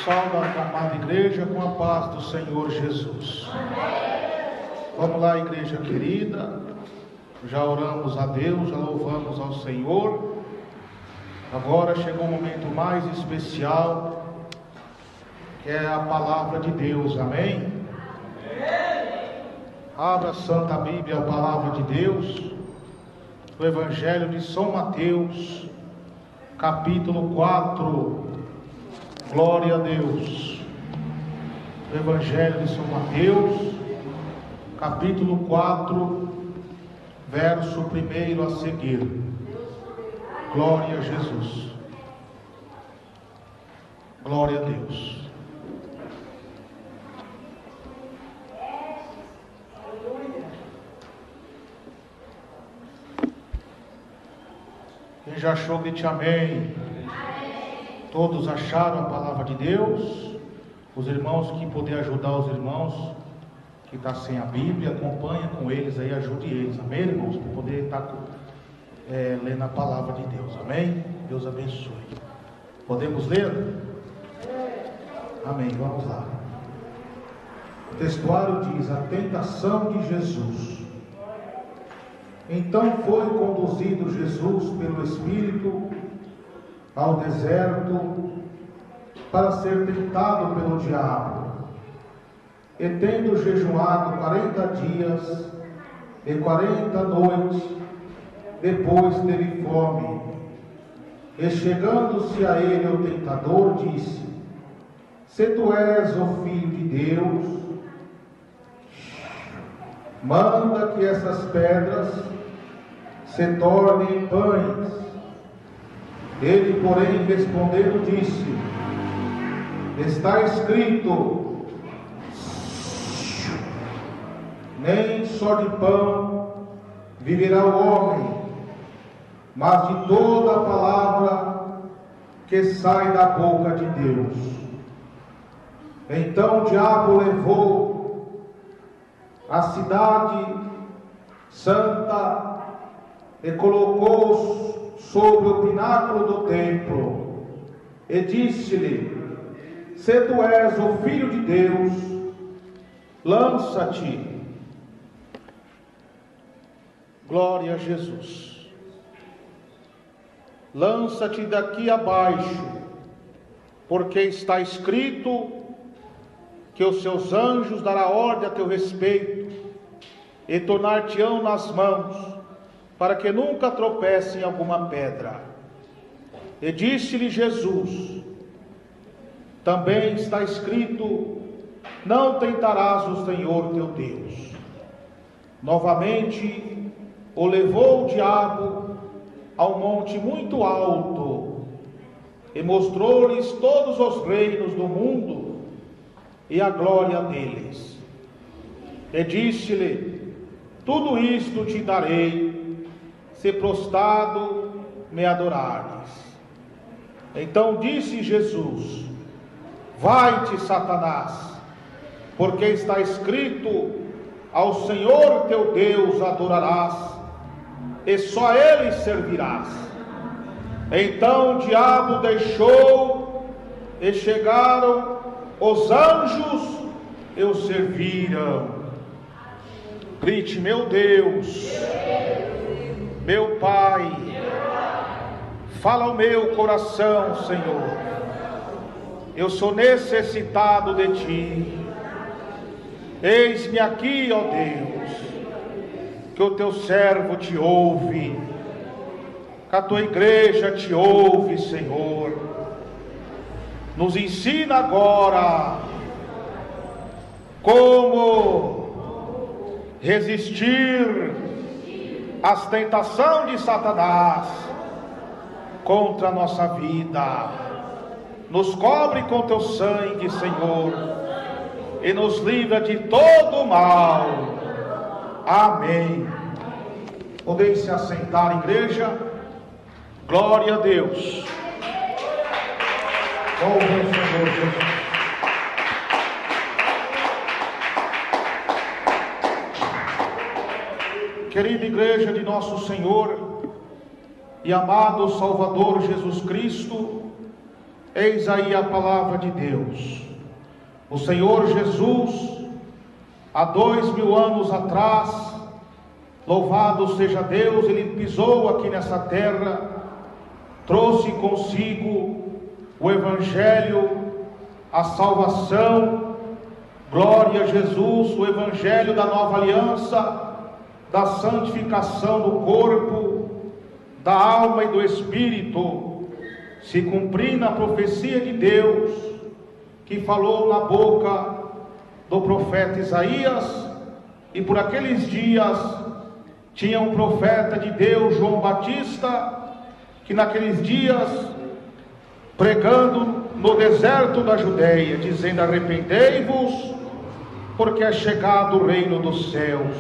Salve a amada igreja com a paz do Senhor Jesus. Vamos lá, igreja querida. Já oramos a Deus, já louvamos ao Senhor. Agora chegou um momento mais especial, que é a palavra de Deus, amém? Abra a Santa Bíblia, a palavra de Deus, o Evangelho de São Mateus, capítulo 4. Glória a Deus. O Evangelho de São Mateus, capítulo 4, verso 1 a seguir. Glória a Jesus. Glória a Deus. Quem já achou, grite amém. Todos acharam a palavra de Deus? Os irmãos que puderem ajudar os irmãos que estão sem a Bíblia, acompanha com eles aí, ajude eles, amém, irmãos? Para poder estar lendo a palavra de Deus, amém? Deus abençoe. Podemos ler? Amém, vamos lá. O textuário diz: a tentação de Jesus. Então foi conduzido Jesus pelo Espírito ao deserto para ser tentado pelo diabo. E tendo jejuado 40 dias e 40 noites, depois teve fome. E chegando-se a ele o tentador, disse: se tu és o Filho de Deus, manda que essas pedras se tornem pães. Ele, porém, respondendo, disse: está escrito, nem só de pão viverá o homem, mas de toda a palavra que sai da boca de Deus. Então o diabo levou a cidade santa e colocou sobre o pináculo do templo, e disse-lhe: se tu és o Filho de Deus, lança-te. Glória a Jesus. Lança-te daqui abaixo, porque está escrito que os seus anjos dará ordem a teu respeito, e tornar-te-ão nas mãos, para que nunca tropece em alguma pedra. E disse-lhe Jesus: também está escrito, não tentarás o Senhor teu Deus. Novamente o levou o diabo a um monte muito alto, e mostrou-lhes todos os reinos do mundo e a glória deles. E disse-lhe: tudo isto te darei, se prostrado me adorares. Então disse Jesus: vai-te, Satanás, porque está escrito, ao Senhor teu Deus adorarás, e só Ele servirás. Então o diabo deixou, e chegaram os anjos e o serviram. Grite: meu Deus, meu Pai, fala ao meu coração, Senhor. Eu sou necessitado de Ti. Eis-me aqui, ó Deus, que o Teu servo te ouve, que a Tua igreja te ouve, Senhor. Nos ensina agora como resistir às tentações de Satanás contra a nossa vida. Nos cobre com teu sangue, Senhor, e nos livra de todo o mal. Amém. Podem se assentar, igreja. Glória a Deus. Louve o Senhor Jesus. Querida igreja de nosso Senhor e amado Salvador Jesus Cristo, Eis aí a palavra de Deus. O Senhor Jesus, há 2000 anos atrás, louvado seja Deus, Ele pisou aqui nessa terra, trouxe consigo o Evangelho, a salvação. Glória a Jesus, o Evangelho da nova aliança, da santificação do corpo, da alma e do espírito, se cumprir na profecia de Deus, que falou na boca do profeta Isaías. E por aqueles dias tinha um profeta de Deus, João Batista, que naqueles dias, pregando no deserto da Judeia, dizendo: arrependei-vos, porque é chegado o reino dos céus.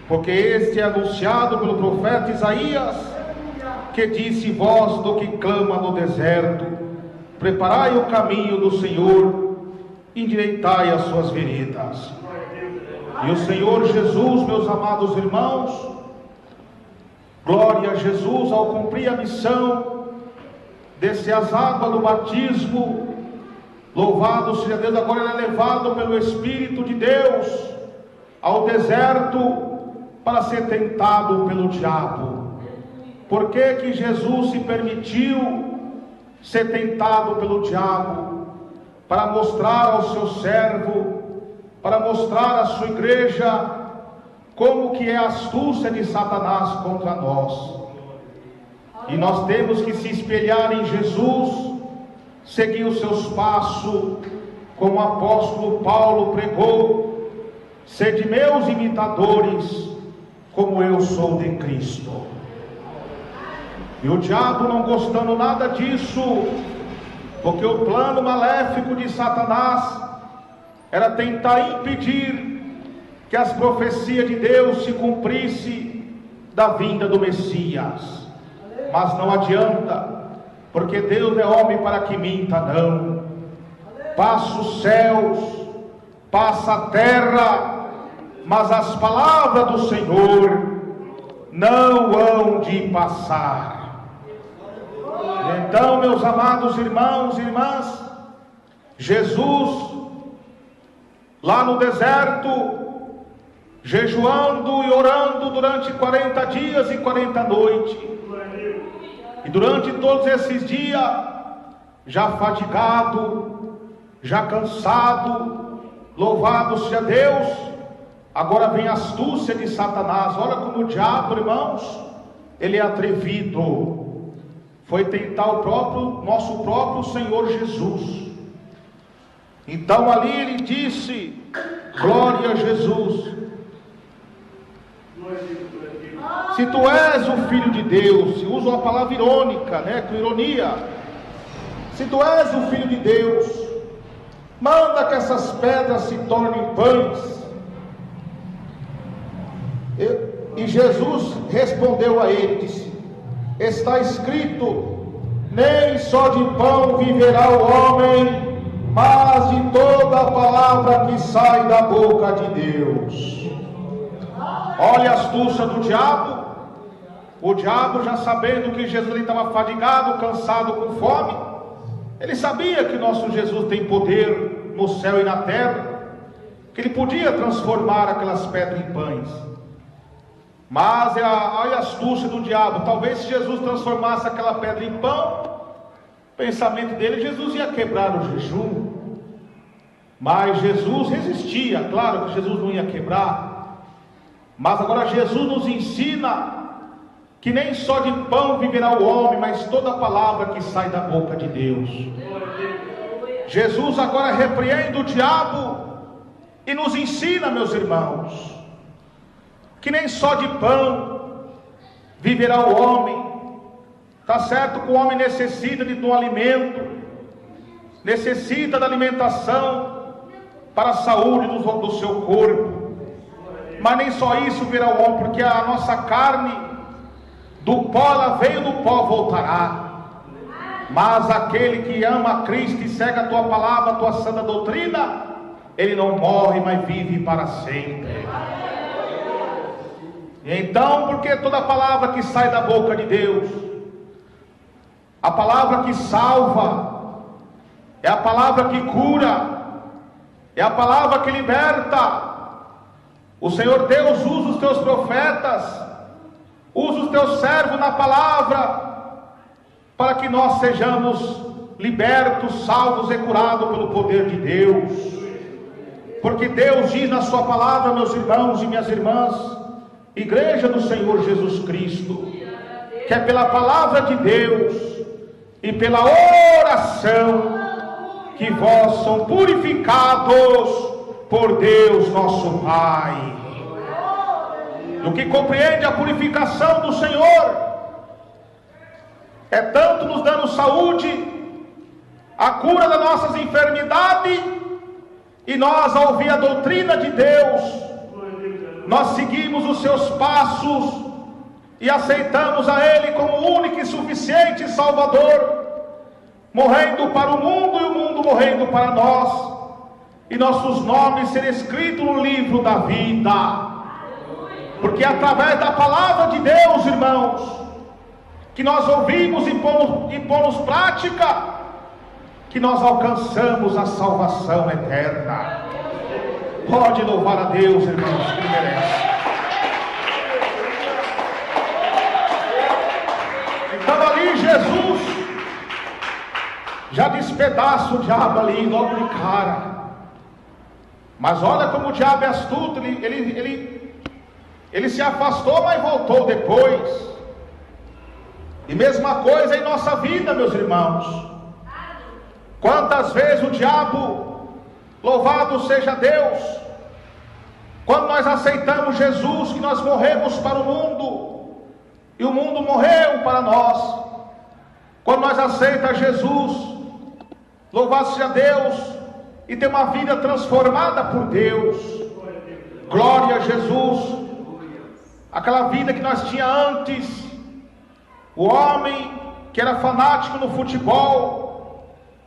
Porque este é anunciado pelo profeta Isaías, que disse: voz do que clama no deserto, preparai o caminho do Senhor, endireitai as suas veredas. E o Senhor Jesus, meus amados irmãos, glória a Jesus, ao cumprir a missão, descer as águas do batismo, louvado seja Deus, agora ele é levado pelo Espírito de Deus ao deserto para ser tentado pelo diabo. Por que que Jesus se permitiu ser tentado pelo diabo? Para mostrar ao seu servo, para mostrar à sua igreja, como que é a astúcia de Satanás contra nós. E nós temos que se espelhar em Jesus, seguir os seus passos, como o apóstolo Paulo pregou: sede meus imitadores, como eu sou de Cristo. E o diabo, não gostando nada disso, porque o plano maléfico de Satanás era tentar impedir que as profecias de Deus se cumprissem da vinda do Messias. Mas não adianta, porque Deus é homem para que minta, não. Passa os céus, passa a terra, mas as palavras do Senhor não hão de passar. Então, meus amados irmãos e irmãs, Jesus, lá no deserto, jejuando e orando durante 40 dias e 40 noites, e durante todos esses dias, já fadigado, já cansado, louvado seja Deus, agora vem a astúcia de Satanás. Olha como o diabo, irmãos, ele é atrevido. Foi tentar nosso próprio Senhor Jesus. Então ali ele disse: glória a Jesus, se tu és o Filho de Deus, se usa uma palavra irônica, com ironia, se tu és o Filho de Deus, manda que essas pedras se tornem pães. E Jesus respondeu a ele, disse: está escrito, nem só de pão viverá o homem, mas de toda a palavra que sai da boca de Deus. Olha a astúcia do diabo. O diabo, já sabendo que Jesus estava fadigado, cansado, com fome, ele sabia que nosso Jesus tem poder no céu e na terra, que ele podia transformar aquelas pedras em pães. Mas olha a astúcia do diabo. Talvez se Jesus transformasse aquela pedra em pão, o pensamento dele, Jesus ia quebrar o jejum. Mas Jesus resistia. Claro que Jesus não ia quebrar. Mas agora Jesus nos ensina que nem só de pão viverá o homem, mas toda a palavra que sai da boca de Deus. Jesus agora repreende o diabo e nos ensina, meus irmãos, que nem só de pão viverá o homem. Está certo que o homem necessita de um alimento, necessita da alimentação para a saúde do seu corpo, mas nem só isso virá o homem, porque a nossa carne, do pó ela veio, do pó voltará. Mas aquele que ama a Cristo e segue a tua palavra, a tua santa doutrina, ele não morre, mas vive para sempre. Então, porque toda palavra que sai da boca de Deus, a palavra que salva, é a palavra que cura, é a palavra que liberta. O Senhor Deus usa os teus profetas, usa os teus servos na palavra, para que nós sejamos libertos, salvos e curados pelo poder de Deus. Porque Deus diz na sua palavra, meus irmãos e minhas irmãs, igreja do Senhor Jesus Cristo, que é pela palavra de Deus e pela oração que vós são purificados por Deus nosso Pai. O que compreende a purificação do Senhor é tanto nos dando saúde, a cura das nossas enfermidades, e nós, ao ouvir a doutrina de Deus, nós seguimos os seus passos e aceitamos a Ele como o único e suficiente Salvador, morrendo para o mundo e o mundo morrendo para nós, e nossos nomes serem escritos no livro da vida. Porque é através da palavra de Deus, irmãos, que nós ouvimos e pomos prática, que nós alcançamos a salvação eterna. Pode louvar a Deus, irmãos, que merece. Então ali Jesus já despedaça o diabo ali logo de cara. Mas olha como o diabo é astuto. Ele se afastou, mas voltou depois. E mesma coisa em nossa vida, meus irmãos. Quantas vezes o diabo, louvado seja Deus, quando nós aceitamos Jesus, que nós morremos para o mundo, e o mundo morreu para nós. Quando nós aceitamos Jesus, louvado seja Deus, e tem uma vida transformada por Deus, glória a Jesus. Aquela vida que nós tínhamos antes, o homem que era fanático no futebol,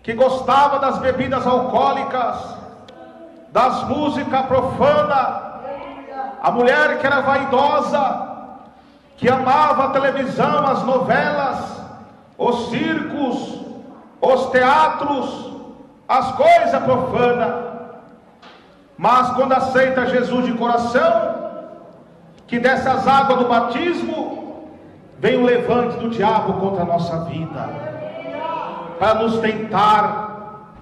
que gostava das bebidas alcoólicas, das músicas profanas, a mulher que era vaidosa, que amava a televisão, as novelas, os circos, os teatros, as coisas profanas. Mas quando aceita Jesus de coração, que dessas águas do batismo vem o levante do diabo contra a nossa vida, para nos tentar,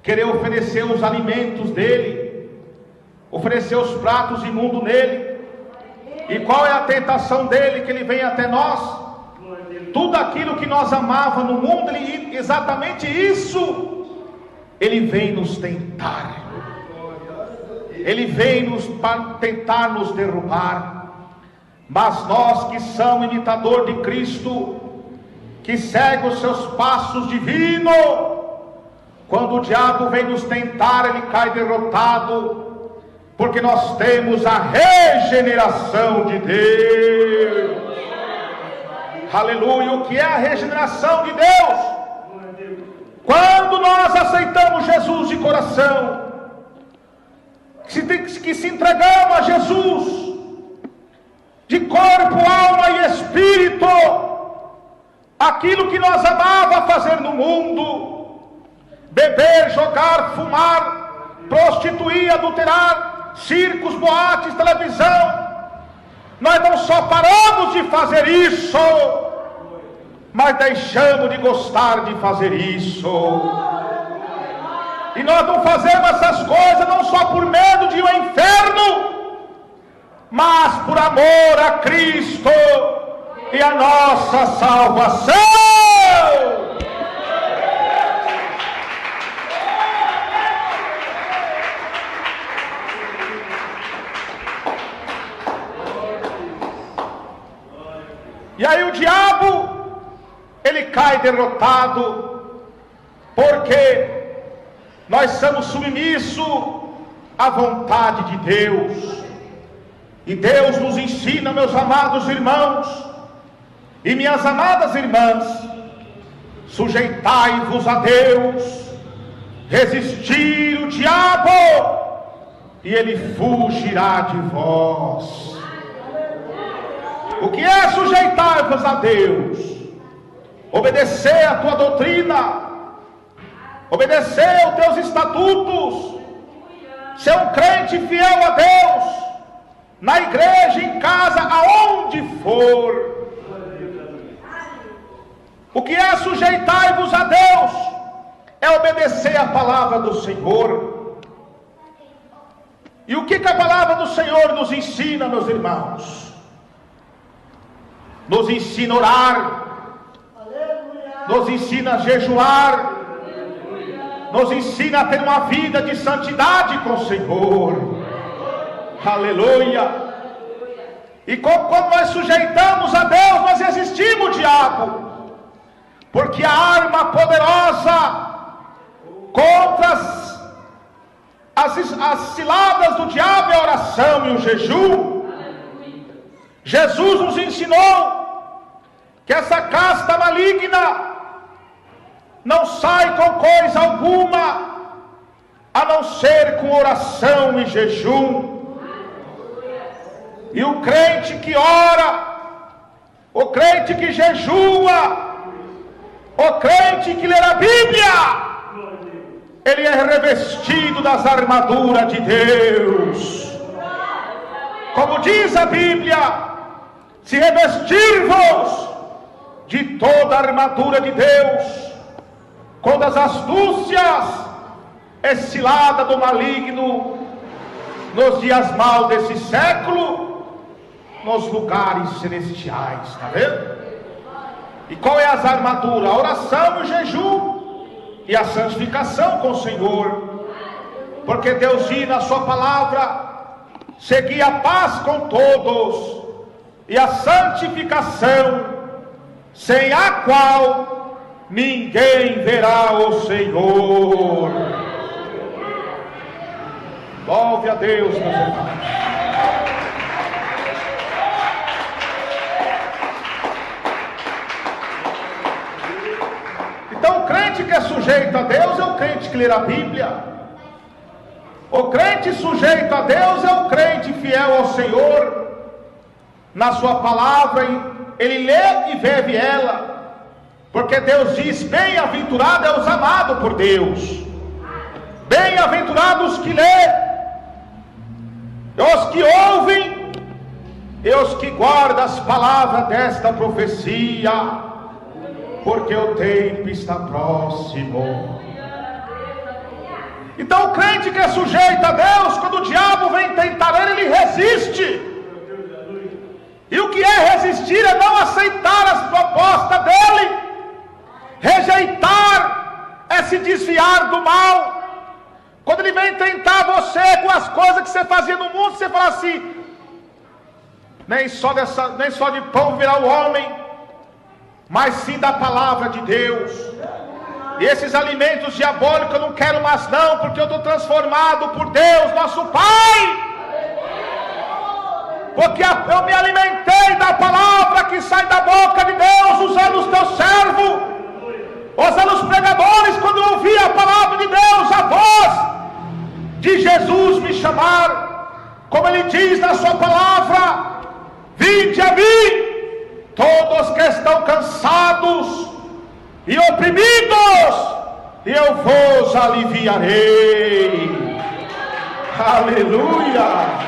querer oferecer os alimentos dele, oferecer os pratos imundos nele. E qual é a tentação dele? Que ele vem até nós, tudo aquilo que nós amava no mundo, exatamente isso, ele vem nos tentar, ele vem tentar nos derrubar. Mas nós que somos imitador de Cristo, que segue os seus passos divinos, quando o diabo vem nos tentar, ele cai derrotado, porque nós temos a regeneração de Deus. Aleluia. O que é a regeneração de Deus? Quando nós aceitamos Jesus de coração, que se entregamos a Jesus de corpo, alma e espírito, aquilo que nós amava fazer no mundo, beber, jogar, fumar, prostituir, adulterar, circos, boates, televisão, nós não só paramos de fazer isso, mas deixamos de gostar de fazer isso. E nós não fazemos essas coisas não só por medo de ir ao inferno, mas por amor a Cristo e a nossa salvação. E aí o diabo, ele cai derrotado, porque nós somos submissos à vontade de Deus. E Deus nos ensina, meus amados irmãos e minhas amadas irmãs, sujeitai-vos a Deus, resistir o diabo, e ele fugirá de vós. O que é sujeitar-vos a Deus? Obedecer a tua doutrina, obedecer aos teus estatutos, ser um crente fiel a Deus, na igreja, em casa, aonde for. O que é sujeitai-vos a Deus? É obedecer a palavra do Senhor. E o que a palavra do Senhor nos ensina, meus irmãos? Nos ensina a orar, nos ensina a jejuar, nos ensina a ter uma vida de santidade com o Senhor. Aleluia. E quando nós sujeitamos a Deus, nós resistimos o diabo, porque a arma poderosa contra as ciladas do diabo é a oração e o jejum. Jesus nos ensinou que essa casta maligna não sai com coisa alguma, a não ser com oração e jejum. E o crente que ora, o crente que jejua, o crente que lê a Bíblia, ele é revestido das armaduras de Deus. Como diz a Bíblia, se revestir-vos de toda a armadura de Deus, contra as astúcias e cilada do maligno, nos dias maus desse século, nos lugares celestiais. Está vendo? E qual é as armaduras? A oração, o jejum e a santificação com o Senhor. Porque Deus diz na sua palavra: segui a paz com todos e a santificação, sem a qual ninguém verá o Senhor. Louve a Deus, meus irmãos. Então o crente que é sujeito a Deus é o crente que lê a Bíblia. O crente sujeito a Deus é o crente fiel ao Senhor. Na sua palavra ele lê e vive ela, porque Deus diz: bem-aventurado é os amados por Deus, bem-aventurados que lê, os que ouvem e os que guardam as palavras desta profecia, porque o tempo está próximo. Então o crente que é sujeito a Deus, quando o diabo vem tentar ele resiste. E o que é resistir? É não aceitar as propostas dele, rejeitar, é se desviar do mal. Quando ele vem tentar você com as coisas que você fazia no mundo, você fala assim: nem só de pão virá o homem, mas sim da palavra de Deus. E esses alimentos diabólicos eu não quero mais não, porque eu estou transformado por Deus, nosso Pai. Porque eu me alimentei da palavra que sai da boca de Deus, usando os teus servos, usando os pregadores. Quando eu ouvi a palavra de Deus, a voz de Jesus me chamar, como ele diz na sua palavra: vinde a mim, todos que estão cansados e oprimidos, e eu vos aliviarei. Aleluia.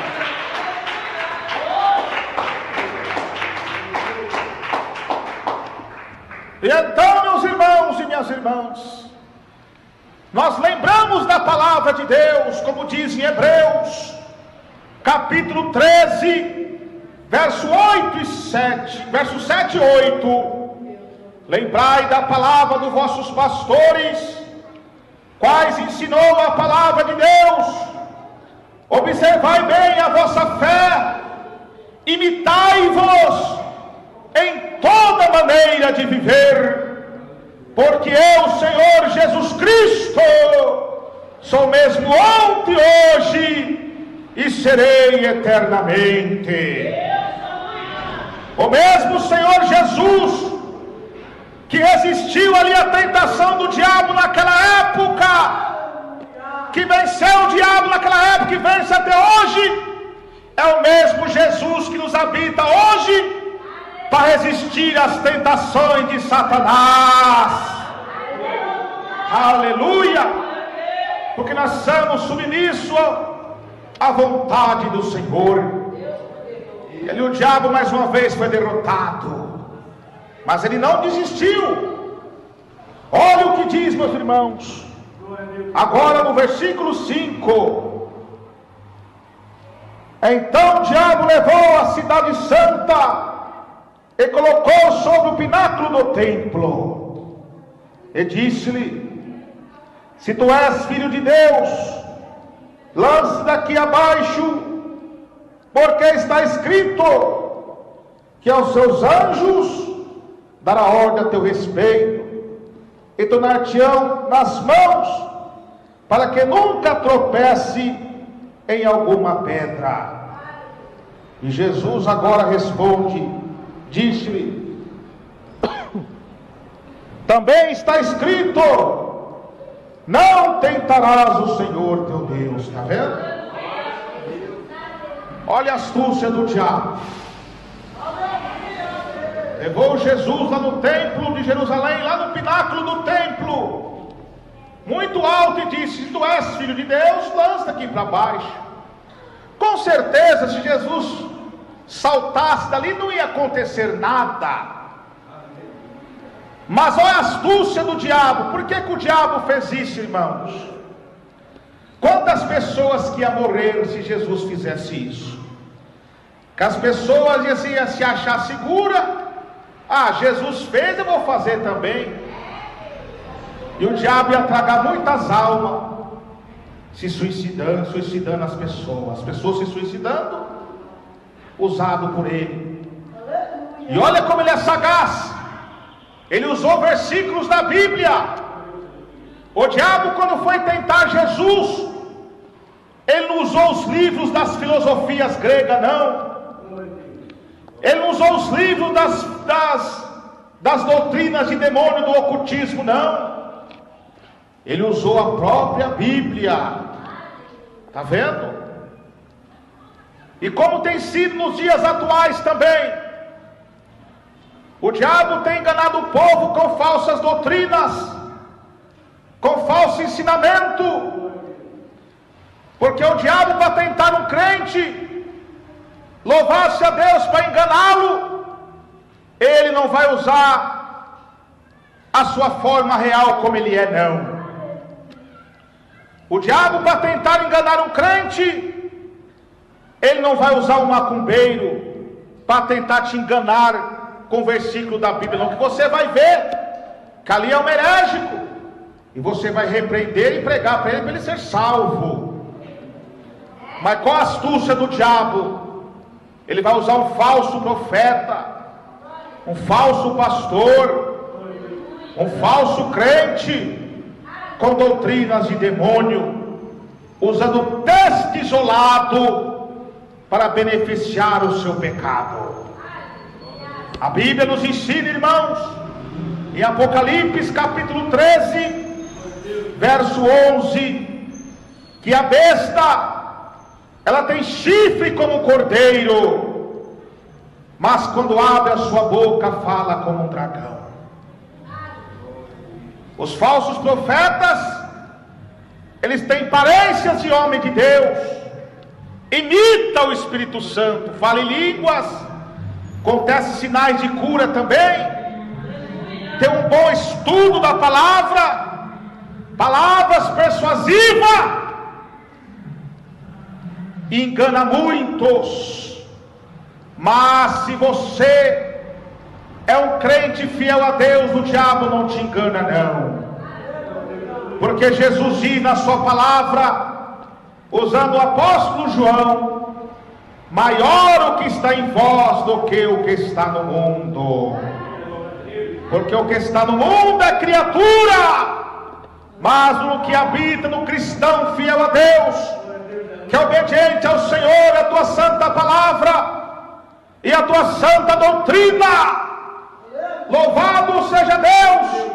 E então, meus irmãos e minhas irmãs, nós lembramos da palavra de Deus, como diz em Hebreus, capítulo 13, verso 7 e 8. Lembrai da palavra dos vossos pastores, quais ensinou a palavra de Deus. Observai bem a vossa fé, imitai-vos em toda maneira de viver, porque eu, Senhor Jesus Cristo, sou mesmo ontem, hoje e serei eternamente. O mesmo Senhor Jesus que resistiu ali à tentação do diabo naquela época, que venceu o diabo naquela época e vence até hoje, é o mesmo Jesus que nos habita hoje para resistir às tentações de Satanás. Aleluia! Porque nós somos submissos à vontade do Senhor. E o diabo mais uma vez foi derrotado, mas ele não desistiu. Olha o que diz, meus irmãos, agora no versículo 5: então o diabo levou a cidade santa e colocou sobre o pináculo do templo, e disse-lhe: se tu és filho de Deus, lance daqui abaixo, porque está escrito que aos seus anjos dará ordem a teu respeito, e tornar-te-ão nas mãos, para que nunca tropece em alguma pedra. E Jesus agora responde, disse-lhe: também está escrito, não tentarás o Senhor teu Deus. Está vendo? Olha a astúcia do diabo. Levou Jesus lá no templo de Jerusalém, lá no pináculo do templo, muito alto, e disse: se tu és filho de Deus, lança aqui para baixo. Com certeza, se Jesus saltasse dali, não ia acontecer nada. Mas olha a astúcia do diabo. Por que o diabo fez isso, irmãos? Quantas pessoas que iam morrer se Jesus fizesse isso? Que as pessoas iam se achar segura. Ah, Jesus fez, eu vou fazer também. E o diabo ia tragar muitas almas se suicidando as pessoas se suicidando, usado por ele. E olha como ele é sagaz. Ele usou versículos da Bíblia. O diabo, quando foi tentar Jesus, ele não usou os livros das filosofias gregas, não. Ele não usou os livros das doutrinas de demônio, do ocultismo, não. Ele usou a própria Bíblia. Está vendo? E como tem sido nos dias atuais também, o diabo tem enganado o povo com falsas doutrinas, com falso ensinamento. Porque o diabo, para tentar um crente louvar-se a Deus, para enganá-lo, ele não vai usar a sua forma real como ele é, não. O diabo, para tentar enganar um crente, ele não vai usar um macumbeiro para tentar te enganar com o versículo da Bíblia, não, que você vai ver que ali é um herético, e você vai repreender e pregar para ele ser salvo. Mas qual a astúcia do diabo? Ele vai usar um falso profeta, um falso pastor, um falso crente, com doutrinas de demônio, usando texto isolado para beneficiar o seu pecado. A Bíblia nos ensina, irmãos, em Apocalipse capítulo 13, verso 11, que a besta, ela tem chifre como um cordeiro, mas quando abre a sua boca, fala como um dragão. Os falsos profetas, eles têm aparências de homem de Deus, imita o Espírito Santo, fala em línguas, acontece sinais de cura também, tem um bom estudo da palavra, palavras persuasivas, engana muitos. Mas se você é um crente fiel a Deus, o diabo não te engana, não. Porque Jesus diz na sua palavra, usando o apóstolo João: maior o que está em vós do que o que está no mundo. Porque o que está no mundo é criatura, mas o que habita no cristão fiel a Deus, que é obediente ao Senhor, a tua santa palavra e a tua santa doutrina, louvado seja Deus,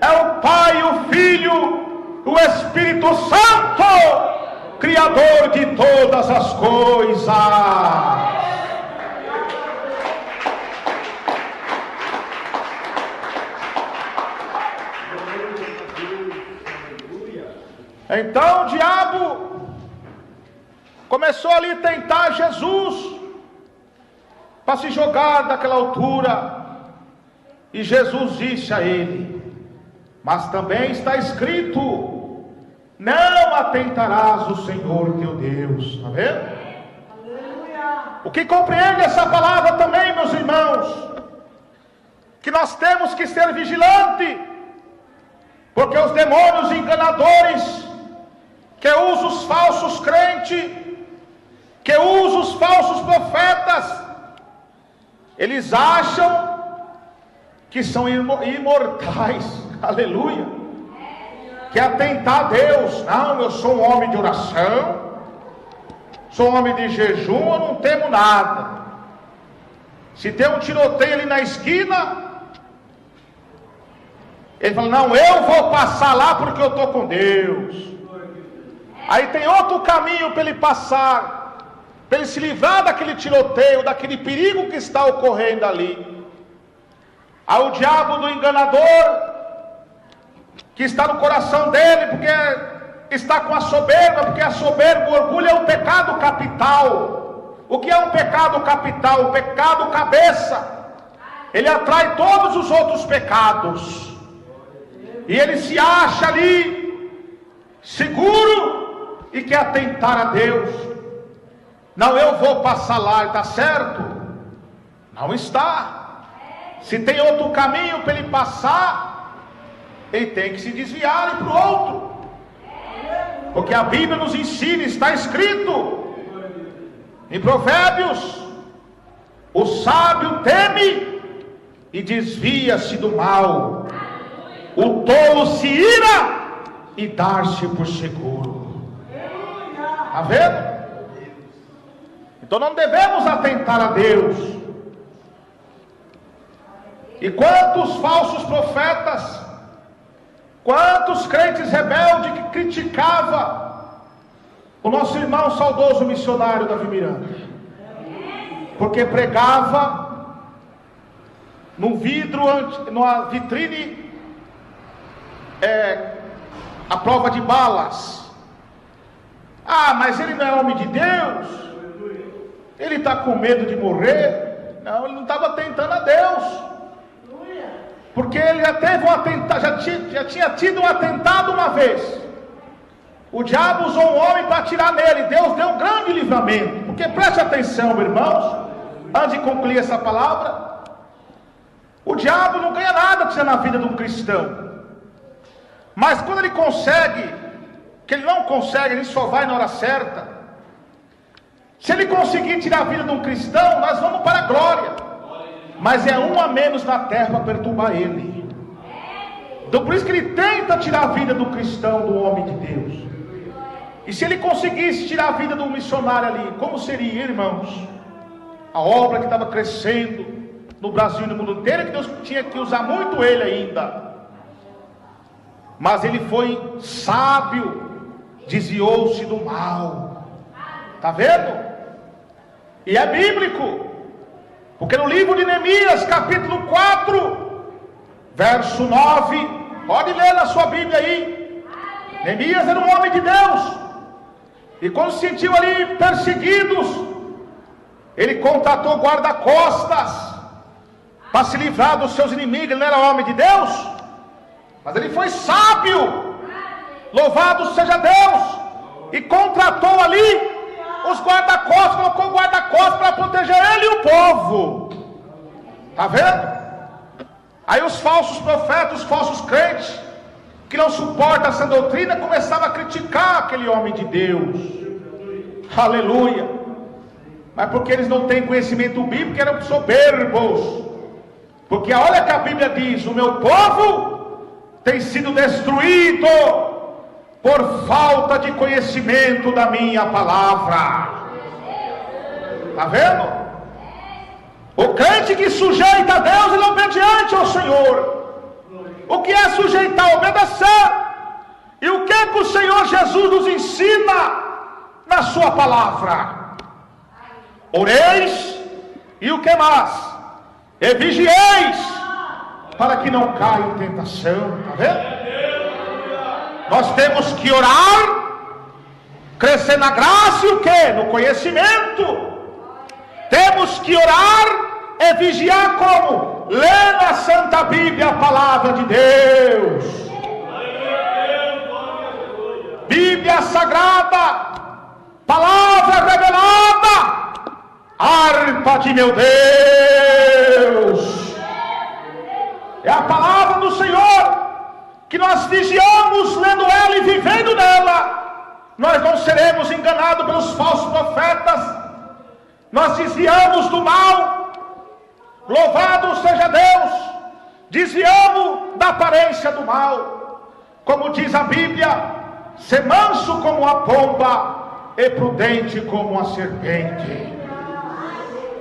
é o Pai, o Filho, o Espírito Santo, Criador de todas as coisas. Então o diabo começou ali a tentar Jesus para se jogar daquela altura. E Jesus disse a ele: mas também está escrito: não atentarás o Senhor teu Deus. Está vendo? O que compreende essa palavra também, meus irmãos, que nós temos que ser vigilantes, porque os demônios enganadores, que usam os falsos crentes, que usam os falsos profetas, eles acham que são imortais, aleluia, que atentar a Deus. Não, eu sou um homem de oração, sou um homem de jejum, eu não temo nada. Se tem um tiroteio ali na esquina, ele fala: não, eu vou passar lá porque eu estou com Deus. Aí tem outro caminho para ele passar, para ele se livrar daquele tiroteio, daquele perigo que está ocorrendo ali. Aí o diabo do enganador, que está no coração dele, porque está com a soberba, porque a soberba, o orgulho é um pecado capital. O que é um pecado capital? O pecado cabeça. Ele atrai todos os outros pecados. E ele se acha ali seguro e quer atentar a Deus. Não, eu vou passar lá, está certo? Não está. Se tem outro caminho para ele passar, ele tem que se desviar e para o outro. Porque a Bíblia nos ensina, está escrito em Provérbios: o sábio teme e desvia-se do mal, o tolo se ira e dá-se por seguro. Está vendo? Então não devemos atentar a Deus. E quantos falsos profetas, quantos crentes rebeldes que criticavam o nosso irmão saudoso missionário Davi Miranda, porque pregava num vidro, numa vitrine, a prova de balas. Ah, mas ele não é homem de Deus, ele está com medo de morrer. Não, ele não estava tentando a Deus, porque ele já teve um atentado, já tinha tido um atentado uma vez. O diabo usou um homem para atirar nele. Deus deu um grande livramento. Porque preste atenção, irmãos, antes de concluir essa palavra, o diabo não ganha nada tirando a vida de um cristão. Mas quando ele consegue, que ele não consegue, ele só vai na hora certa. Se ele conseguir tirar a vida de um cristão, nós vamos para a glória. Mas é um a menos na terra para perturbar ele. Então por isso que ele tenta tirar a vida do cristão, do homem de Deus. E se ele conseguisse tirar a vida do missionário ali, como seria, irmãos, a obra que estava crescendo no Brasil e no mundo inteiro, que Deus tinha que usar muito ele ainda. Mas ele foi sábio, desviou-se do mal. Está vendo? E é bíblico. Porque no livro de Neemias, capítulo 4, verso 9, pode ler na sua Bíblia aí. Neemias era um homem de Deus, e quando se sentiu ali perseguidos, ele contratou guarda-costas para se livrar dos seus inimigos. Ele não era homem de Deus, mas ele foi sábio, louvado seja Deus, e contratou ali os guarda-costas, colocou guarda-costas para proteger ele e o povo. Está vendo? Aí os falsos profetas, os falsos crentes, que não suportam essa doutrina, começavam a criticar aquele homem de Deus. Aleluia. Mas porque eles não têm conhecimento bíblico, eram soberbos. Porque olha que a Bíblia diz: o meu povo tem sido destruído por falta de conhecimento da minha palavra. Está vendo? O crente que sujeita a Deus, ele é obediente ao Senhor. O que é sujeitar? Obedecer. E o que é que o Senhor Jesus nos ensina na sua palavra? Oreis, e o que mais? E vigieis, para que não caia em tentação. Está vendo? Nós temos que orar, crescer na graça e o quê? No conhecimento. Temos que orar e vigiar como? Lendo a Santa Bíblia, a palavra de Deus. Bíblia Sagrada, palavra revelada, harpa de meu Deus. É a palavra do Senhor que nós vigiamos lendo ela e vivendo nela. Nós não seremos enganados pelos falsos profetas. Nós desviamos do mal. Louvado seja Deus. Desviamos da aparência do mal. Como diz a Bíblia, ser manso como a pomba e prudente como a serpente.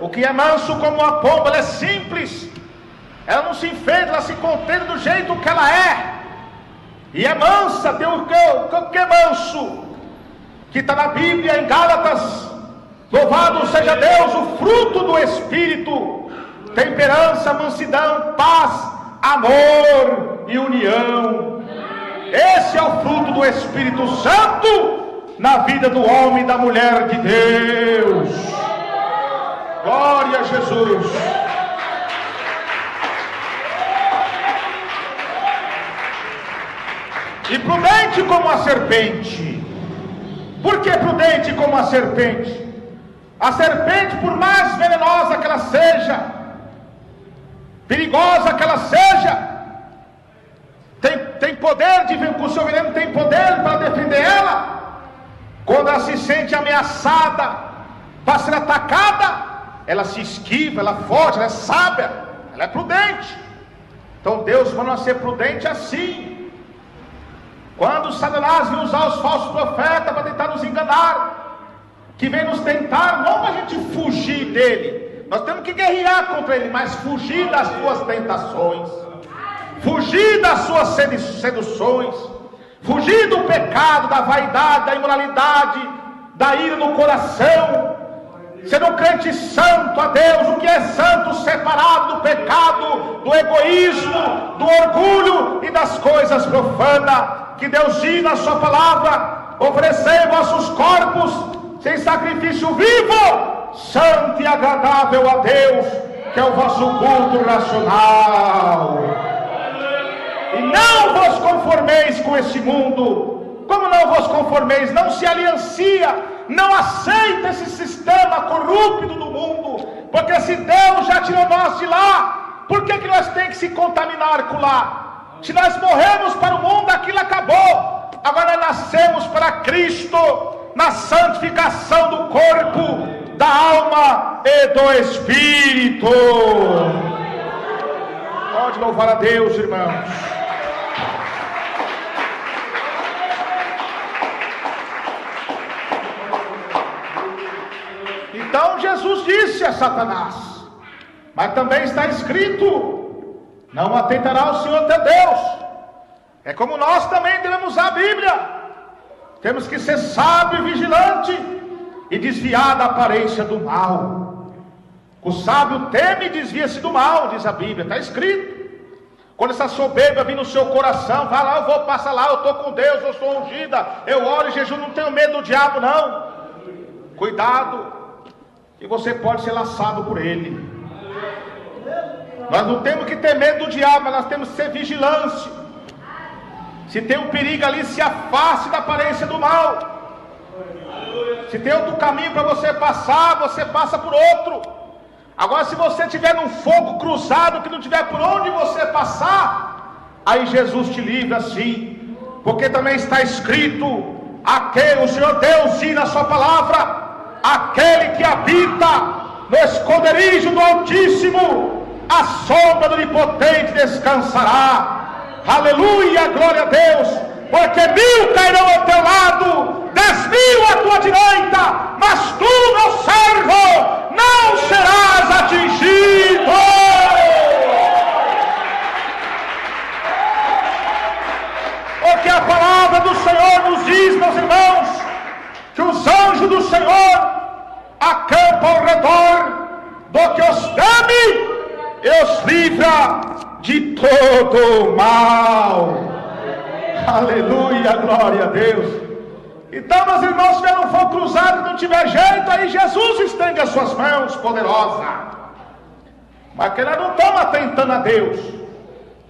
O que é manso como a pomba, ela é simples. Ela não se enfeita, ela se contém do jeito que ela é. E é mansa, tem o que é manso, que está na Bíblia, em Gálatas. Louvado seja Deus, o fruto do Espírito: temperança, mansidão, paz, amor e união. Esse é o fruto do Espírito Santo na vida do homem e da mulher de Deus. Glória a Jesus. E prudente como a serpente. Por que prudente como a serpente? A serpente, por mais venenosa que ela seja, perigosa que ela seja, tem poder de vir com o seu veneno, tem poder para defender ela. Quando ela se sente ameaçada para ser atacada, ela se esquiva, ela foge, ela é sábia, ela é prudente. Então Deus manda nós ser prudente assim. Quando Satanás vem usar os falsos profetas para tentar nos enganar, que vem nos tentar, não para a gente fugir dele, nós temos que guerrear contra ele, mas fugir das suas tentações, fugir das suas seduções, fugir do pecado, da vaidade, da imoralidade, da ira no coração, ser um crente santo a Deus. O que é santo? Separado do pecado, do egoísmo, do orgulho e das coisas profanas. Que Deus diz na sua palavra: oferecei vossos corpos sem sacrifício vivo, santo e agradável a Deus, que é o vosso culto racional. E não vos conformeis com este mundo. Como não vos conformeis? Não se aliancia, não aceita esse sistema corrupto do mundo, porque se Deus já tirou nós de lá, por que nós temos que se contaminar com lá? Se nós morremos para o mundo, aquilo acabou. Agora nós nascemos para Cristo, na santificação do corpo, da alma e do Espírito. Pode louvar a Deus, irmãos. Então Jesus disse a Satanás, mas também está escrito: não atentará o Senhor teu Deus. É como nós também devemos usar a Bíblia. Temos que ser sábio e vigilante e desviar da aparência do mal. O sábio teme e desvia-se do mal, diz a Bíblia, está escrito. Quando essa soberba vir no seu coração, vai lá, eu vou passar lá, eu estou com Deus, eu sou ungida, eu oro e jejum, não tenho medo do diabo não. Cuidado, que você pode ser laçado por ele. Nós não temos que ter medo do diabo, mas nós temos que ser vigilantes. Se tem um perigo ali, se afaste da aparência do mal. Se tem outro caminho para você passar, você passa por outro. Agora, se você estiver num fogo cruzado, que não tiver por onde você passar, aí Jesus te livra sim, porque também está escrito: aquele, o Senhor Deus diz na sua palavra: aquele que habita no esconderijo do Altíssimo, a sombra do Onipotente descansará. Aleluia, glória a Deus. Porque 1000 cairão ao teu lado, 10.000 à tua direita, mas tu, meu servo, não serás atingido. Porque a palavra do Senhor nos diz, meus irmãos, que os anjos do Senhor acampam ao redor do que os teme e os livra de todo o mal. Aleluia, glória a Deus. Então, meus irmãos, se tiver um fogo cruzado e não tiver jeito, aí Jesus estende as suas mãos poderosa. Mas que nós não estamos atentando a Deus.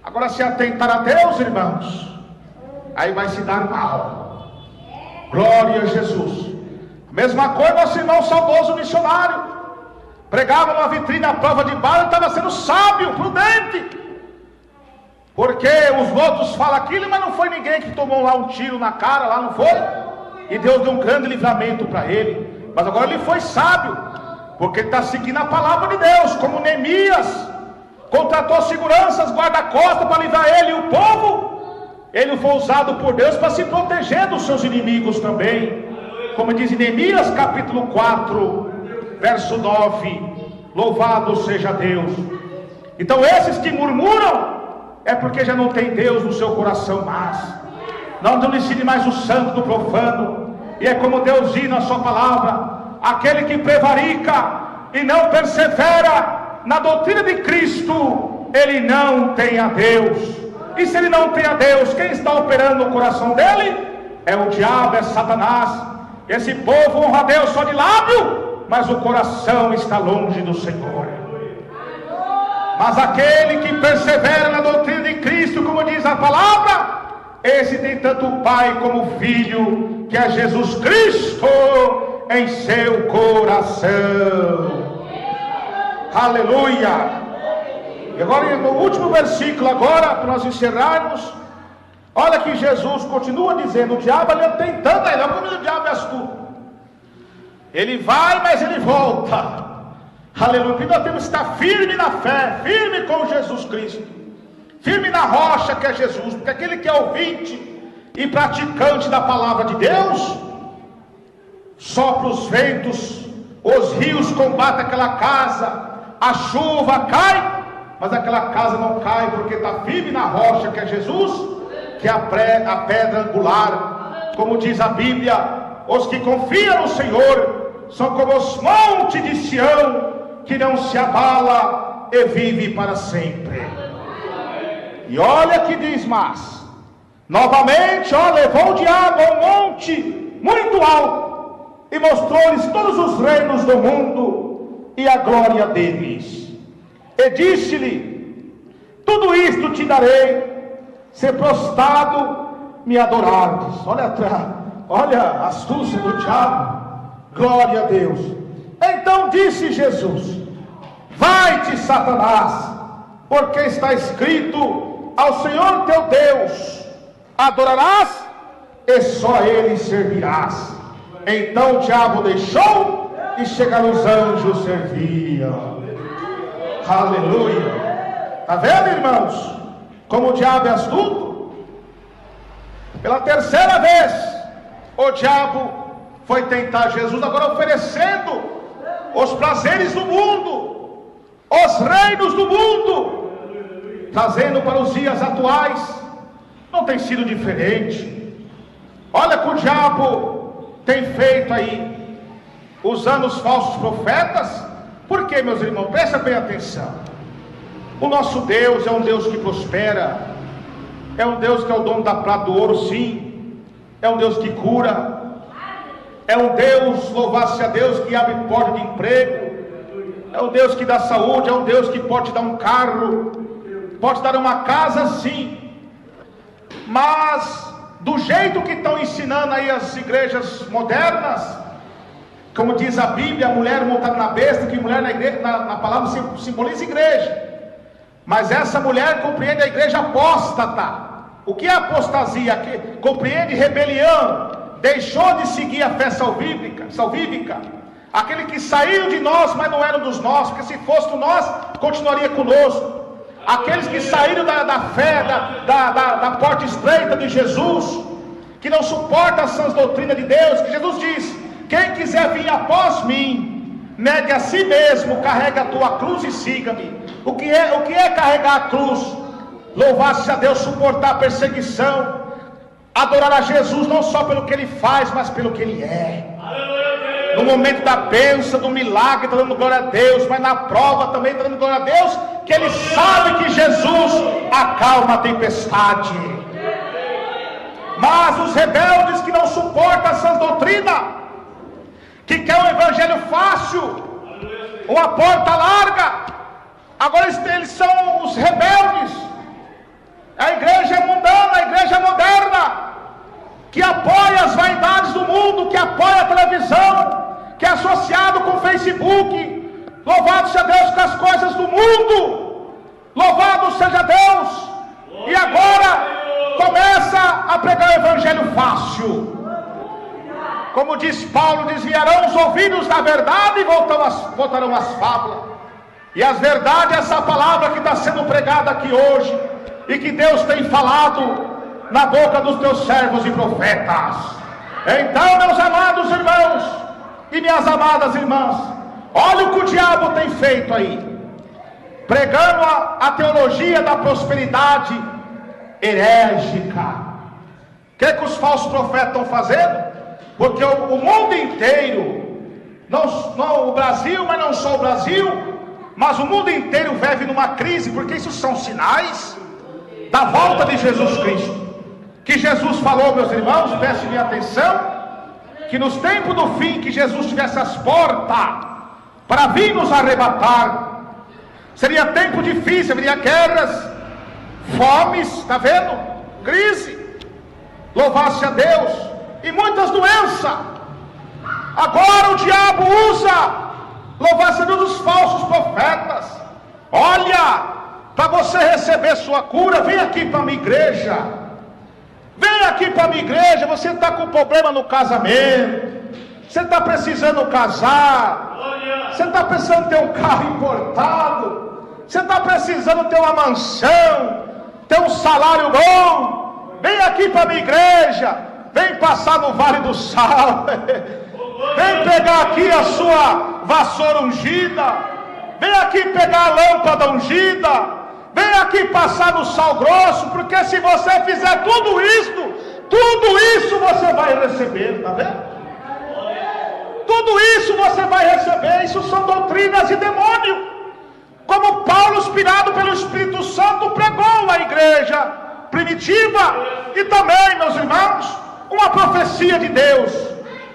Agora, se atentar a Deus, irmãos, aí vai se dar mal. Glória a Jesus. A mesma coisa, nosso irmão saudoso missionário, pregava numa vitrine à prova de bala e estava sendo sábio, prudente. Porque os outros falam aquilo, mas não foi ninguém que tomou lá um tiro na cara, lá não foi? E Deus deu um grande livramento para ele. Mas agora ele foi sábio, porque ele está seguindo a palavra de Deus, como Neemias contratou seguranças, guarda-costas para livrar ele e o povo. Ele foi usado por Deus para se proteger dos seus inimigos também, como diz em Neemias capítulo 4 verso 9. Louvado seja Deus. Então esses que murmuram é porque já não tem Deus no seu coração mais, não discerne mais o santo do profano. E é como Deus diz na sua palavra: aquele que prevarica e não persevera na doutrina de Cristo, ele não tem a Deus. E se ele não tem a Deus, quem está operando no coração dele? É o diabo, é Satanás. Esse povo honra a Deus só de lábio, mas o coração está longe do Senhor. Mas aquele que persevera na doutrina de Cristo, como diz a palavra, esse tem tanto o Pai como o Filho, que é Jesus Cristo, em seu coração. Aleluia. E agora no último versículo, agora para nós encerrarmos, olha que Jesus continua dizendo: o diabo ali tentando, aí não, como o diabo é astuto, ele vai, mas ele volta. Aleluia. Nós temos que estar firme na fé, firme com Jesus Cristo, firme na rocha que é Jesus, porque aquele que é ouvinte e praticante da palavra de Deus, sopra os ventos, os rios combatem aquela casa, a chuva cai, mas aquela casa não cai, porque está firme na rocha que é Jesus, que é a pedra angular. Como diz a Bíblia, os que confiam no Senhor são como os montes de Sião, que não se abala e vive para sempre. E olha que diz mais, novamente, levou o diabo a um monte muito alto, e mostrou-lhes todos os reinos do mundo e a glória deles, e disse-lhe: tudo isto te darei, se prostrado me adorares. Olha a astúcia do diabo. Glória a Deus. Então disse Jesus: vai-te, Satanás, porque está escrito: ao Senhor teu Deus adorarás e só a Ele servirás. Então o diabo deixou e chegaram os anjos serviam. Aleluia. Está vendo, irmãos, como o diabo é astuto? Pela terceira vez o diabo foi tentar Jesus, agora oferecendo os prazeres do mundo, os reinos do mundo, trazendo para os dias atuais. Não tem sido diferente. Olha que o diabo tem feito aí, usando os falsos profetas. Por quê, meus irmãos? Presta bem atenção. O nosso Deus é um Deus que prospera, é um Deus que é o dono da prata do ouro, sim, é um Deus que cura, é um Deus, louvado seja Deus, que abre porta de emprego, é um Deus que dá saúde, é um Deus que pode dar um carro, pode dar uma casa, sim. Mas do jeito que estão ensinando aí as igrejas modernas, como diz a Bíblia, a mulher montada na besta, que mulher na igreja, na palavra simboliza igreja, mas essa mulher compreende a igreja apóstata. O que é apostasia? Que compreende rebelião, deixou de seguir a fé salvífica, aquele que saiu de nós, mas não eram dos nossos, porque se fosse do nós, continuaria conosco. Aqueles que saíram da fé, da porta estreita de Jesus, que não suportam as sãs doutrinas de Deus, que Jesus diz: quem quiser vir após mim, negue a si mesmo, carregue a tua cruz e siga-me. O que é carregar a cruz? Louvar-se a Deus, suportar a perseguição, adorar a Jesus não só pelo que Ele faz, mas pelo que Ele é. No momento da bênção, do milagre, está dando glória a Deus, mas na prova também está dando glória a Deus, que ele sabe que Jesus acalma a tempestade. Mas os rebeldes que não suportam essas doutrinas, que quer um evangelho fácil, uma porta larga, agora eles são os rebeldes. A igreja mundana, a igreja moderna, que apoia as vaidades do mundo, que apoia a televisão, que é associado com o Facebook. Louvado seja Deus com as coisas do mundo, louvado seja Deus. E agora começa a pregar o evangelho fácil. Como diz Paulo, desviarão os ouvidos da verdade e voltarão às fábulas. E as verdades, essa palavra que está sendo pregada aqui hoje, e que Deus tem falado na boca dos teus servos e profetas. Então, meus amados irmãos e minhas amadas irmãs, olha o que o diabo tem feito aí, pregando a teologia da prosperidade herégicca. O que os falsos profetas estão fazendo? Porque o mundo inteiro, não o Brasil, mas não só o Brasil, mas o mundo inteiro vive numa crise, porque isso são sinais da volta de Jesus Cristo. Que Jesus falou, meus irmãos, prestem atenção, que nos tempos do fim, que Jesus tivesse as portas para vir nos arrebatar, seria tempo difícil, haveria guerras, fomes, está vendo? Crise, louvasse a Deus, e muitas doenças. Agora o diabo usa, louvasse a Deus, os falsos profetas. Olha, para você receber sua cura, vem aqui para a minha igreja. Vem aqui para a minha igreja. Você está com problema no casamento, você está precisando casar, você está precisando ter um carro importado, você está precisando ter uma mansão, ter um salário bom. Vem aqui para a minha igreja. Vem passar no Vale do Sal. Vem pegar aqui a sua vassoura ungida. Vem aqui pegar a lâmpada ungida. Vem aqui passar no sal grosso. Porque se você fizer tudo isso você vai receber, tá vendo? Tudo isso você vai receber. Isso são doutrinas de demônio. Como Paulo, inspirado pelo Espírito Santo, pregou à igreja primitiva. E também, meus irmãos, uma profecia de Deus,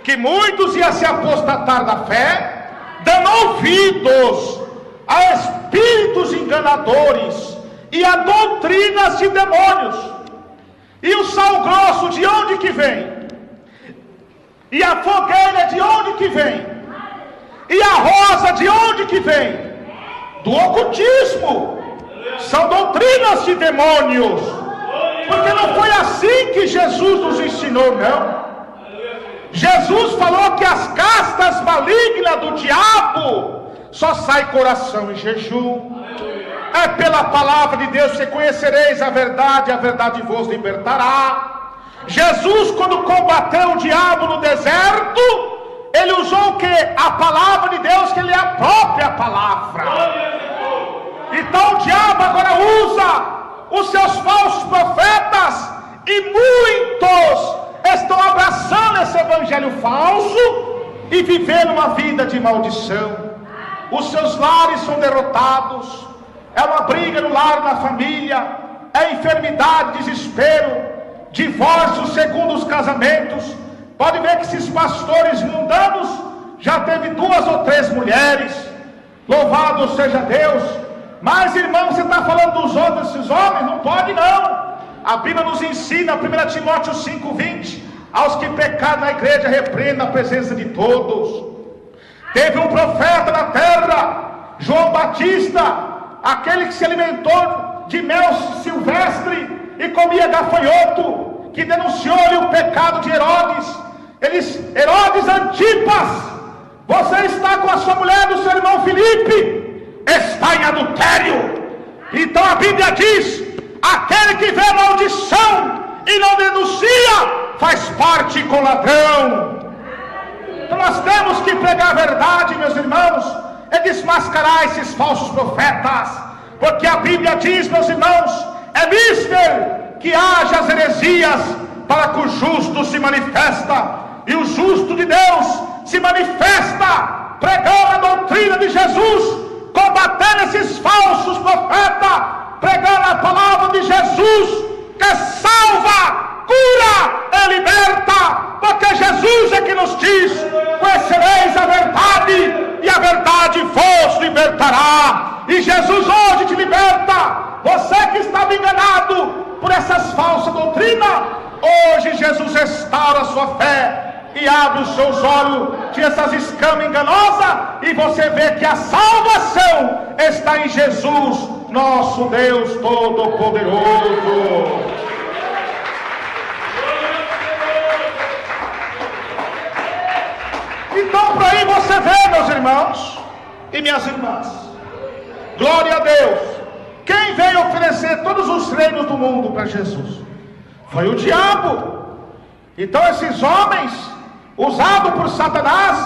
que muitos iam se apostatar da fé, dando ouvidos a espíritos enganadores e a doutrinas de demônios. E o sal grosso de onde que vem? E a fogueira de onde que vem? E a rosa de onde que vem? Do ocultismo. São doutrinas de demônios. Porque não foi assim que Jesus nos ensinou, não. Jesus falou que as castas malignas do diabo só sai coração em jejum. É pela palavra de Deus que conhecereis a verdade vos libertará. Jesus, quando combateu o diabo no deserto, ele usou o que? A palavra de Deus, que ele é a própria palavra. Então o diabo agora usa os seus falsos profetas, e muitos estão abraçando esse evangelho falso e vivendo uma vida de maldição. Os seus lares são derrotados, é uma briga no lar, na família, é enfermidade, desespero, divórcio segundo os casamentos. Pode ver que esses pastores mundanos já teve 2 ou 3 mulheres. Louvado seja Deus. Mas, irmão, você está falando dos outros, esses homens? Não pode, não. A Bíblia nos ensina, 1 Timóteo 5:20, aos que pecaram na igreja, repreenda a presença de todos. Teve um profeta na terra, João Batista, aquele que se alimentou de mel silvestre e comia gafanhoto, que denunciou-lhe o pecado de Herodes. Herodes Antipas, você está com a sua mulher do seu irmão Filipe, está em adultério. Então a Bíblia diz: aquele que vê maldição e não denuncia, faz parte com ladrão. Então nós temos que pregar a verdade, meus irmãos, é desmascarar esses falsos profetas, porque a Bíblia diz, meus irmãos, é mister que haja as heresias, para que o justo se manifesta. E o justo de Deus se manifesta pregando a doutrina de Jesus, combatendo esses falsos profetas, pregando a palavra de Jesus, que salva, cura libertará. E Jesus hoje te liberta. Você que estava enganado por essas falsas doutrinas, hoje Jesus restaura a sua fé e abre os seus olhos de essas escamas enganosas, e você vê que a salvação está em Jesus, nosso Deus Todo-Poderoso. Então, por aí você vê, meus irmãos e minhas irmãs, glória a Deus, quem veio oferecer todos os reinos do mundo para Jesus? Foi o diabo. Então esses homens, usados por Satanás,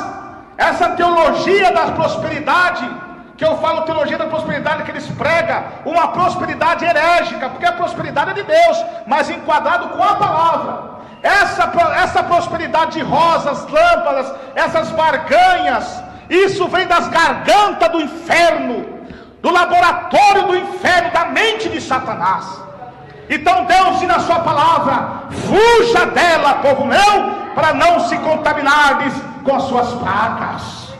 essa teologia da prosperidade, que eu falo teologia da prosperidade, que eles pregam, uma prosperidade herégica, porque a prosperidade é de Deus, mas enquadrado com a palavra. Essa prosperidade de rosas, lâmpadas, essas barganhas, isso vem das gargantas do inferno, do laboratório do inferno, da mente de Satanás. Então Deus diz na sua palavra: fuja dela, povo meu, para não se contaminardes com as suas pragas.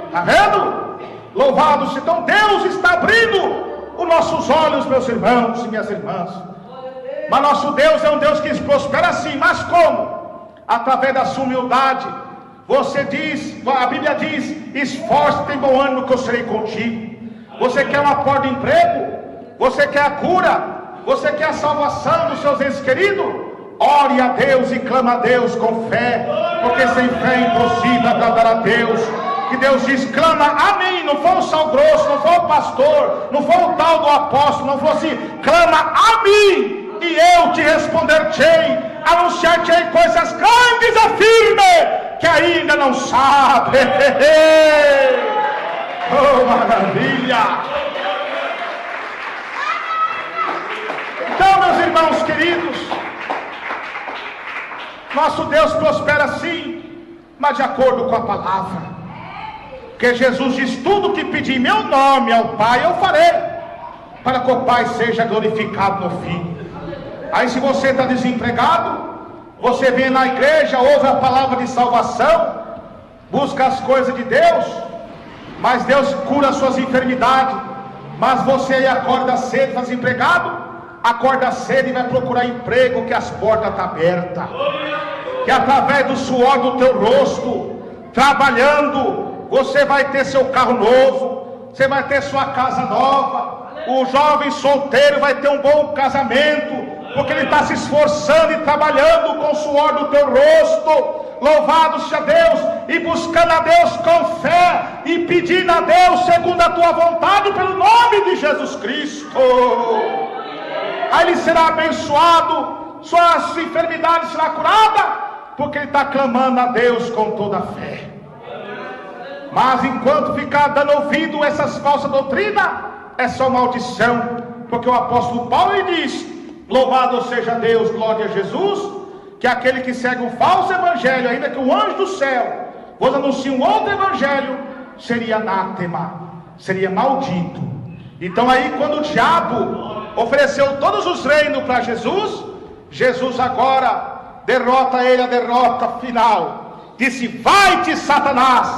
Está vendo? Louvado seja. Então Deus está abrindo os nossos olhos, meus irmãos e minhas irmãs. Mas nosso Deus é um Deus que prospera assim. Mas como? Através da sua humildade. Você diz, a Bíblia diz: esforce-te, tem bom ânimo, que eu serei contigo. Você quer uma porta de emprego? Você quer a cura? Você quer a salvação dos seus entes queridos? Ore a Deus e clama a Deus com fé, porque sem fé é impossível agradar a Deus. Que Deus diz: clama a mim. Não foi o sal grosso, não foi o pastor, não foi o tal do apóstolo, não foi assim: clama a mim e eu te responder-te-ei, anunciar-te-ei coisas grandes, afirme, que ainda não sabe. Oh, maravilha! Então, meus irmãos queridos, nosso Deus prospera sim, mas de acordo com a palavra. Porque Jesus diz: tudo que pedir em meu nome ao Pai eu farei, para que o Pai seja glorificado no fim. Aí se você está desempregado, você vem na igreja, ouve a palavra de salvação, busca as coisas de Deus, mas Deus cura as suas enfermidades. Mas você aí acorda cedo, está desempregado, acorda cedo e vai procurar emprego, que as portas estão abertas, que através do suor do teu rosto, trabalhando, você vai ter seu carro novo, você vai ter sua casa nova. O jovem solteiro vai ter um bom casamento, porque ele está se esforçando e trabalhando com o suor do teu rosto. Louvado seja Deus, e buscando a Deus com fé, e pedindo a Deus segundo a tua vontade, pelo nome de Jesus Cristo. Aí ele será abençoado, suas enfermidades serão curadas, porque ele está clamando a Deus com toda a fé. Mas enquanto ficar dando ouvido a essas falsas doutrinas, é só maldição, porque o apóstolo Paulo ele diz: louvado seja Deus, glória a Jesus, que aquele que segue um falso evangelho, ainda que o anjo do céu vos anuncie um outro evangelho, seria anátema, seria maldito. Então aí quando o diabo ofereceu todos os reinos para Jesus, Jesus agora derrota ele, a derrota final. Disse: vai-te, Satanás,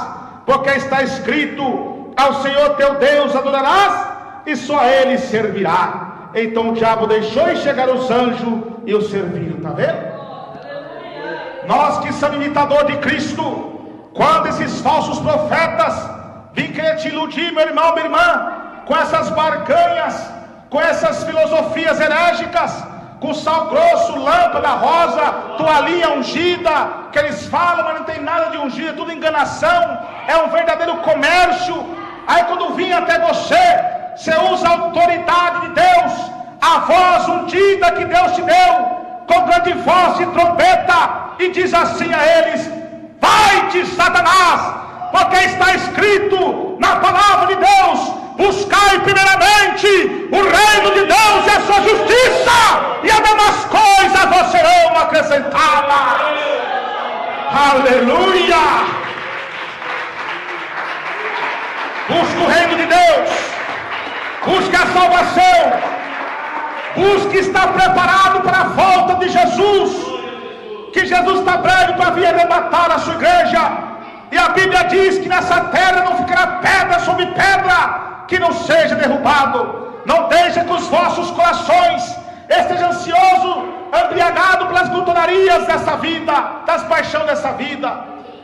porque está escrito: ao Senhor teu Deus adorarás, e só a ele servirá. Então o diabo deixou e chegar os anjos e o serviram. Está vendo? Nós que somos imitadores de Cristo, quando esses falsos profetas vêm querer te iludir, meu irmão, minha irmã, com essas barganhas, com essas filosofias herégicas, com sal grosso, lâmpada rosa, toalhinha ungida, que eles falam, mas não tem nada de ungido, é tudo enganação, é um verdadeiro comércio. Aí quando vim até você usa a autoridade de Deus, a voz ungida que Deus te deu, com grande voz de trombeta, e diz assim a eles: vai-te, Satanás, porque está escrito na palavra de Deus: buscai primeiramente o reino de Deus e a sua justiça, e as demais coisas vos serão acrescentadas. Aleluia! Busque o reino de Deus, busque a salvação, busque estar preparado para a volta de Jesus, que Jesus está breve para vir arrebatar a sua igreja, E a Bíblia diz que nessa terra não ficará pedra sobre pedra que não seja derrubado. Não deixe que os vossos corações estejam ansiosos, embriagados pelas glutonarias dessa vida, das paixões dessa vida,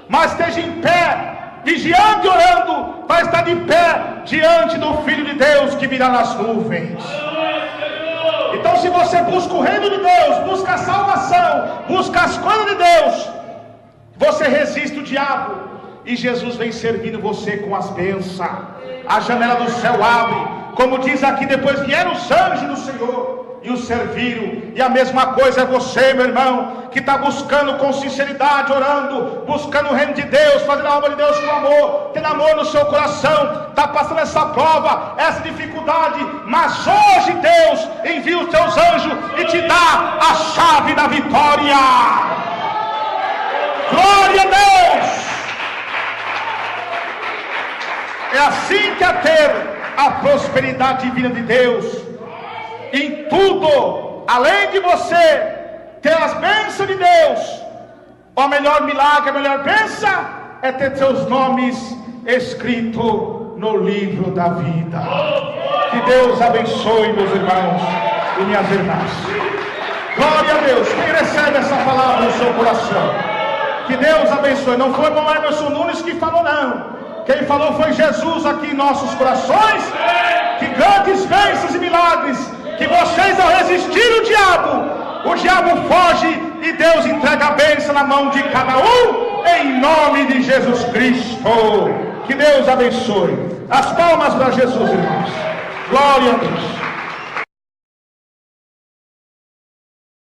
mas esteja em pé, vigiando e orando, para estar de pé diante do Filho de Deus que virá nas nuvens. Então, se você busca o reino de Deus, busca a salvação, busca as coisas de Deus, você resiste o diabo, e Jesus vem servindo você com as bênçãos. A janela do céu abre, como diz aqui, depois vieram os anjos do Senhor e o serviram. E a mesma coisa é você, meu irmão, que está buscando com sinceridade, orando, buscando o reino de Deus, fazendo a obra de Deus com amor, tendo amor no seu coração, está passando essa prova, essa dificuldade, mas hoje Deus envia os seus anjos e te dá a chave da vitória. Glória a Deus! É assim que é ter a prosperidade divina de Deus. Em tudo, além de você ter as bênçãos de Deus, o melhor milagre, a melhor bênção é ter seus nomes escritos no livro da vida. Que Deus abençoe, meus irmãos e minhas irmãs. Glória a Deus. Quem recebe essa palavra no seu coração, que Deus abençoe. Não foi o Emerson Nunes que falou, não. Quem falou foi Jesus aqui em nossos corações. Que grandes bênçãos e milagres, que vocês, ao resistir o diabo foge e Deus entrega a bênção na mão de cada um, em nome de Jesus Cristo. Que Deus abençoe. As palmas para Jesus, irmãos. Glória a Deus.